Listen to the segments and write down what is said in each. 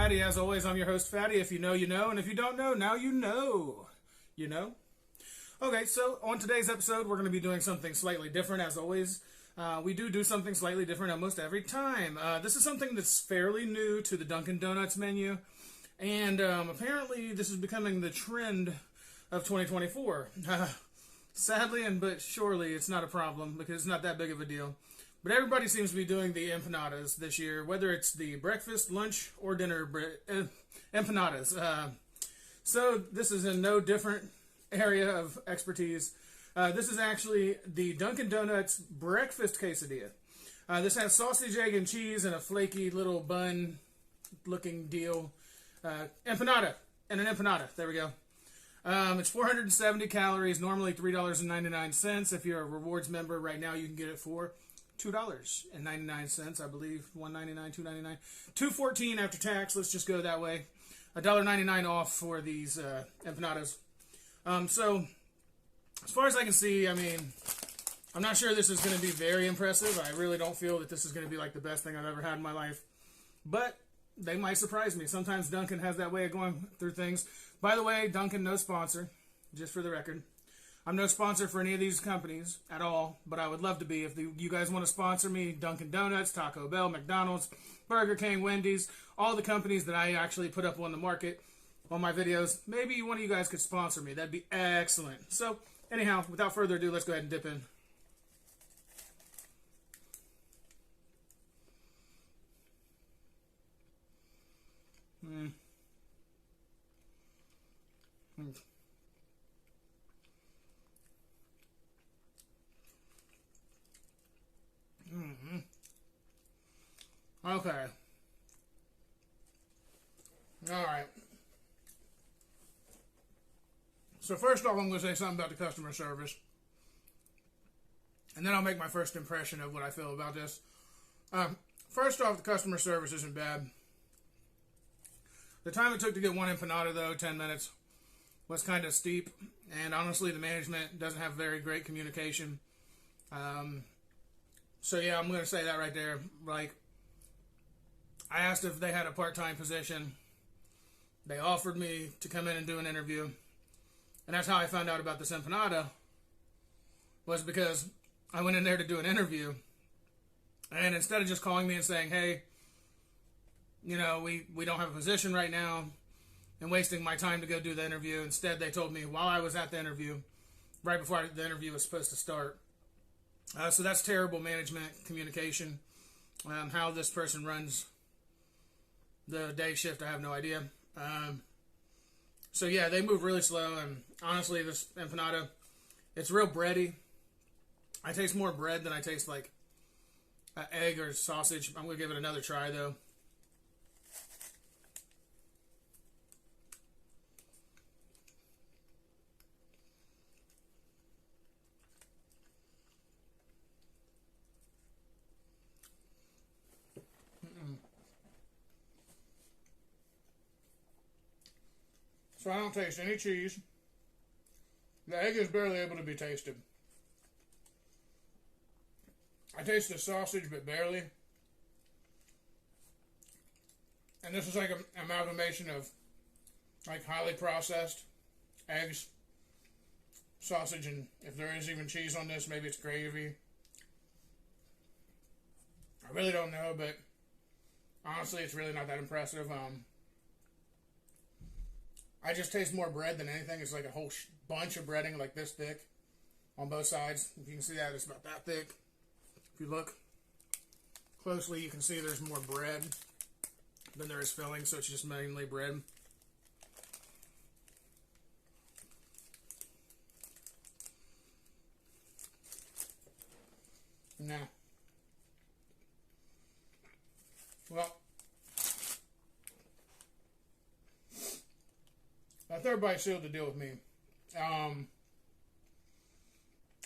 Fatty. As always, I'm your host, Fatty. If you know, you know. And if you don't know, now you know. You know? Okay, so on today's episode, we're going to be doing something slightly different, as always. We do something slightly different almost every time. This is something that's fairly new to the Dunkin' Donuts menu. And apparently, this is becoming the trend of 2024. Sadly, but surely, it's not a problem because it's not that big of a deal. But everybody seems to be doing the empanadas this year, whether it's the breakfast, lunch, or dinner empanadas. So this is in no different area of expertise. This is actually the Dunkin' Donuts breakfast quesadilla. This has sausage, egg, and cheese and a flaky little bun-looking deal. Empanada. And an empanada. There we go. It's 470 calories, normally $3.99. If you're a rewards member right now, you can get it for $2.99, I believe. $1.99, $2.99, $2.14 after tax. Let's just go that way. $1.99 off for these empanadas. So, as far as I can see, I mean, I'm not sure this is going to be very impressive. I really don't feel that this is going to be like the best thing I've ever had in my life. But they might surprise me. Sometimes Dunkin' has that way of going through things. By the way, Dunkin', no sponsor, just for the record. I'm no sponsor for any of these companies at all, but I would love to be. If you guys want to sponsor me, Dunkin' Donuts, Taco Bell, McDonald's, Burger King, Wendy's, all the companies that I actually put up on the market on my videos, maybe one of you guys could sponsor me. That'd be excellent. So, anyhow, without further ado, let's go ahead and dip in. Okay. Alright. So first off, I'm going to say something about the customer service. And then I'll make my first impression of what I feel about this. First off, the customer service isn't bad. The time it took to get one empanada, though, 10 minutes, was kind of steep. And honestly, the management doesn't have very great communication. So yeah, I'm going to say that right there. Like, I asked if they had a part-time position. They offered me to come in and do an interview. And that's how I found out about this empanada, was because I went in there to do an interview. And instead of just calling me and saying, hey, you know, we don't have a position right now, and wasting my time to go do the interview, instead they told me while I was at the interview, right before the interview was supposed to start. So that's terrible management communication. How this person runs the day shift, I have no idea. So yeah, they move really slow, and honestly, this empanada, it's real bready. I taste more bread than I taste like egg or sausage. I'm going to give it another try, though. So I don't taste any cheese. The egg is barely able to be tasted. I taste the sausage, but barely. And this is like an amalgamation of like highly processed eggs, sausage, and if there is even cheese on this, maybe it's gravy. I really don't know, but honestly, it's really not that impressive. I just taste more bread than anything. It's like a whole bunch of breading, like this thick, on both sides. If you can see that, it's about that thick. If you look closely, you can see there's more bread than there is filling, so it's just mainly bread. Now, well, that third bite sealed the deal with me.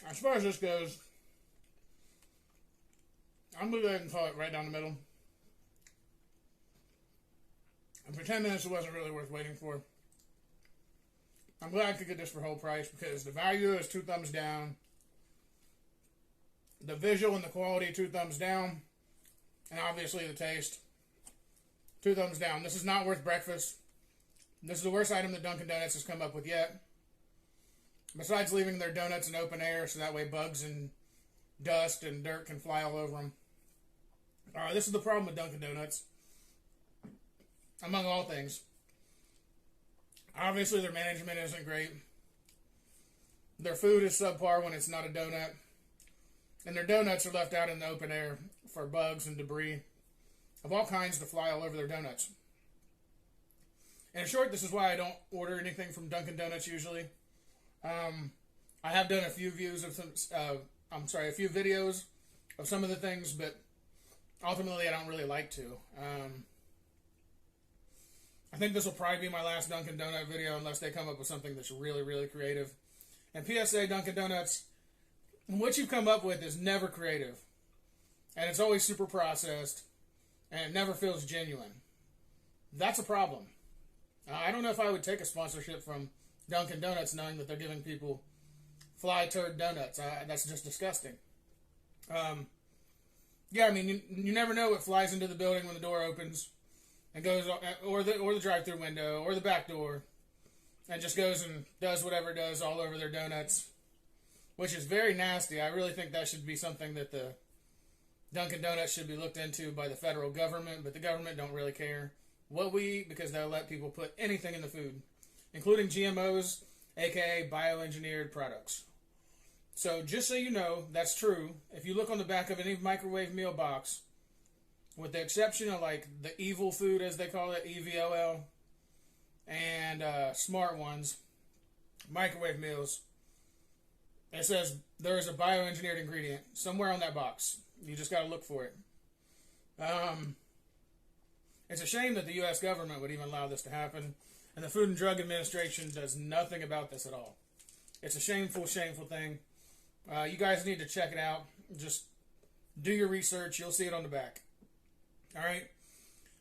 As far as this goes, I'm going to go ahead and call it right down the middle. And for 10 minutes, it wasn't really worth waiting for. I'm glad I could get this for whole price because the value is 2 thumbs down. The visual and the quality, 2 thumbs down. And obviously the taste, 2 thumbs down. This is not worth breakfast. This is the worst item that Dunkin' Donuts has come up with yet. Besides leaving their donuts in open air so that way bugs and dust and dirt can fly all over them. This is the problem with Dunkin' Donuts. Among all things. Obviously their management isn't great. Their food is subpar when it's not a donut. And their donuts are left out in the open air for bugs and debris of all kinds to fly all over their donuts. In short, this is why I don't order anything from Dunkin' Donuts usually. I have done a few videos of some of the things, but ultimately I don't really like to. I think this will probably be my last Dunkin' Donut video unless they come up with something that's really, really creative. And PSA, Dunkin' Donuts, what you come up with is never creative. And it's always super processed. And it never feels genuine. That's a problem. I don't know if I would take a sponsorship from Dunkin' Donuts knowing that they're giving people fly turd donuts. That's just disgusting. Yeah, I mean, you never know what flies into the building when the door opens and goes, or the drive-through window, or the back door, and just goes and does whatever it does all over their donuts, which is very nasty. I really think that should be something that the Dunkin' Donuts should be looked into by the federal government, but the government don't really care what we eat because they'll let people put anything in the food, including GMOs, aka bioengineered products. So just so you know, that's true. If you look on the back of any microwave meal box, with the exception of like the evil food as they call it, EVOL, and smart ones, microwave meals, it says there is a bioengineered ingredient somewhere on that box. You just got to look for it. It's a shame that the U.S. government would even allow this to happen, and the Food and Drug Administration does nothing about this at all. It's a shameful, shameful thing. You guys need to check it out. Just do your research. You'll see it on the back. All right?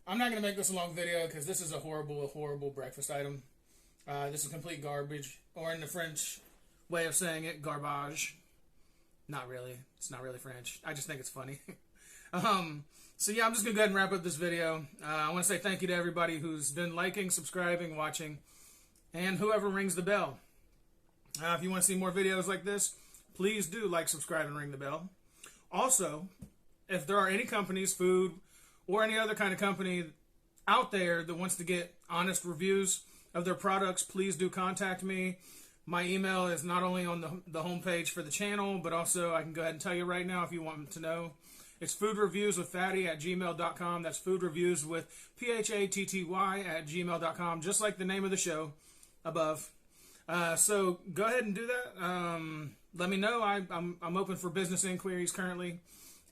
I'm not going to make this a long video because this is a horrible, horrible breakfast item. This is complete garbage, or in the French way of saying it, garbage. Not really. It's not really French. I just think it's funny. So yeah, I'm just going to go ahead and wrap up this video. I want to say thank you to everybody who's been liking, subscribing, watching, and whoever rings the bell. If you want to see more videos like this, please do like, subscribe, and ring the bell. Also, if there are any companies, food, or any other kind of company out there that wants to get honest reviews of their products, please do contact me. My email is not only on the homepage for the channel, but also I can go ahead and tell you right now if you want to know. It's foodreviewswithfatty@gmail.com. That's foodreviewswithphatty@gmail.com, just like the name of the show above. So go ahead and do that. Let me know. I'm open for business inquiries currently.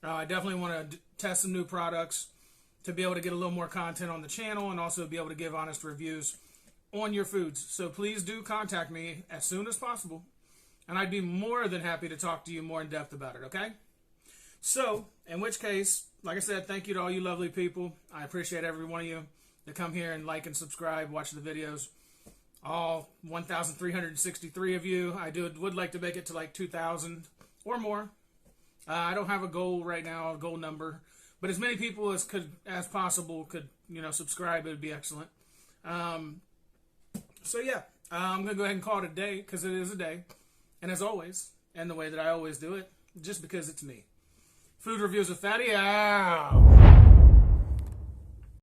I definitely want to test some new products to be able to get a little more content on the channel and also be able to give honest reviews on your foods. So please do contact me as soon as possible, and I'd be more than happy to talk to you more in depth about it, okay? So, in which case, like I said, thank you to all you lovely people. I appreciate every one of you that come here and like and subscribe, watch the videos. All 1,363 of you. I would like to make it to like 2,000 or more. I don't have a goal right now, a goal number, but as many people as possible could, subscribe. It would be excellent. So yeah, I'm gonna go ahead and call it a day because it is a day, and as always, and the way that I always do it, just because it's me. Food Reviews with Fatty out.